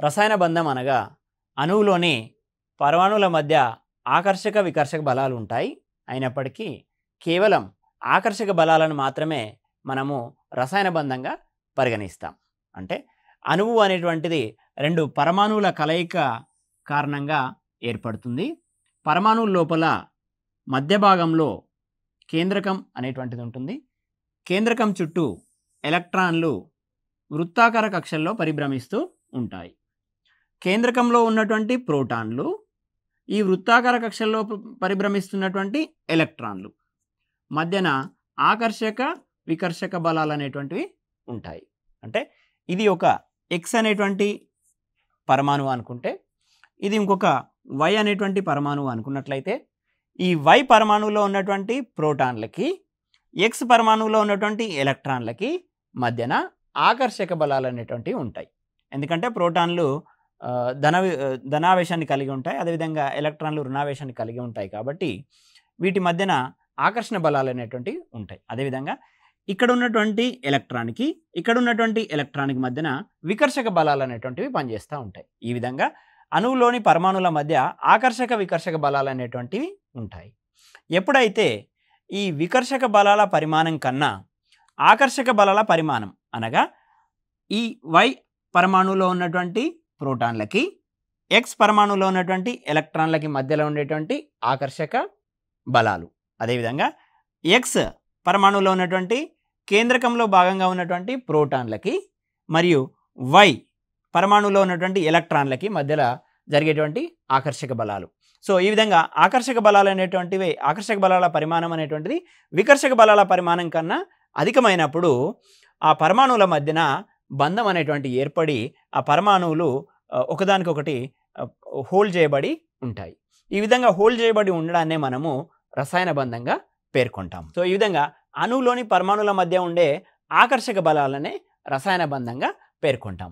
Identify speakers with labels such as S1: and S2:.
S1: రసాయన బంధం అనగా అణువులోని పరమాణువుల మధ్య ఆకర్షక వికర్షక బలాలు ఉంటాయి. అయినప్పటికీ కేవలం ఆకర్షక బలాలను మాత్రమే మనము రసాయన బంధంగా పరిగణిస్తాం. అంటే అణువు అనేటువంటిది రెండు పరమాణువుల కలయిక కారణంగా ఏర్పడుతుంది. పరమాణువుల లోపల మధ్య భాగంలో కేంద్రకం అనేటువంటిది ఉంటుంది. కేంద్రకం చుట్టూ ఎలక్ట్రాన్లు వృత్తాకార కక్షల్లో పరిభ్రమిస్తూ ఉంటాయి. కేంద్రకంలో ఉన్నటువంటి ప్రోటాన్లు ఈ వృత్తాకార కక్షల్లో పరిభ్రమిస్తున్నటువంటి ఎలక్ట్రాన్లు మధ్యన ఆకర్షక వికర్షక బలాలు అనేటువంటివి ఉంటాయి. అంటే ఇది ఒక ఎక్స్ అనేటువంటి పరమాణువు అనుకుంటే, ఇది ఇంకొక వై అనేటువంటి పరమాణువు అనుకున్నట్లయితే, ఈ వై పరమాణువులో ఉన్నటువంటి ప్రోటాన్లకి ఎక్స్ పరమాణువులో ఉన్నటువంటి ఎలక్ట్రాన్లకి మధ్యన ఆకర్షక బలాలు అనేటువంటివి ఉంటాయి. ఎందుకంటే ప్రోటాన్లు ధనావేశాన్ని కలిగి ఉంటాయి, అదేవిధంగా ఎలక్ట్రాన్లు రుణావేశాన్ని కలిగి ఉంటాయి. కాబట్టి వీటి మధ్యన ఆకర్షణ బలాలు అనేటువంటివి ఉంటాయి. అదేవిధంగా ఇక్కడ ఉన్నటువంటి ఎలక్ట్రాన్కి ఇక్కడ ఉన్నటువంటి ఎలక్ట్రాన్కి మధ్యన వికర్షక బలాలు అనేటువంటివి పనిచేస్తూ ఉంటాయి. ఈ విధంగా అణువులోని పరమాణువుల మధ్య ఆకర్షక వికర్షక బలాలు అనేటువంటివి ఉంటాయి. ఎప్పుడైతే ఈ వికర్షక బలాల పరిమాణం కన్నా ఆకర్షక బలాల పరిమాణం అనగా ఈ వై పరమాణువులో ఉన్నటువంటి ప్రోటాన్లకి ఎక్స్ పరమాణువులో ఉన్నటువంటి ఎలక్ట్రాన్లకి మధ్యలో ఉండేటువంటి ఆకర్షక బలాలు, అదేవిధంగా ఎక్స్ పరమాణువులో ఉన్నటువంటి కేంద్రకంలో భాగంగా ఉన్నటువంటి ప్రోటాన్లకి మరియు వై పరమాణువులో ఉన్నటువంటి ఎలక్ట్రాన్లకి మధ్యలో జరిగేటువంటి ఆకర్షక బలాలు. సో ఈ విధంగా ఆకర్షక బలాలు అనేటువంటివి, ఆకర్షక బలాల పరిమాణం అనేటువంటిది వికర్షక బలాల పరిమాణం కన్నా అధికమైనప్పుడు ఆ పరమాణువుల మధ్యన బంధం అనేటువంటి ఏర్పడి ఆ పరమాణువులు ఒకదానికొకటి హోల్డ్ చేయబడి ఉంటాయి. ఈ విధంగా హోల్డ్ చేయబడి ఉండడాన్నే మనము రసాయన బంధంగా పేర్కొంటాం. సో ఈ విధంగా అణువులోని పరమాణువుల మధ్య ఉండే ఆకర్షక బలాలనే రసాయన బంధంగా పేర్కొంటాం.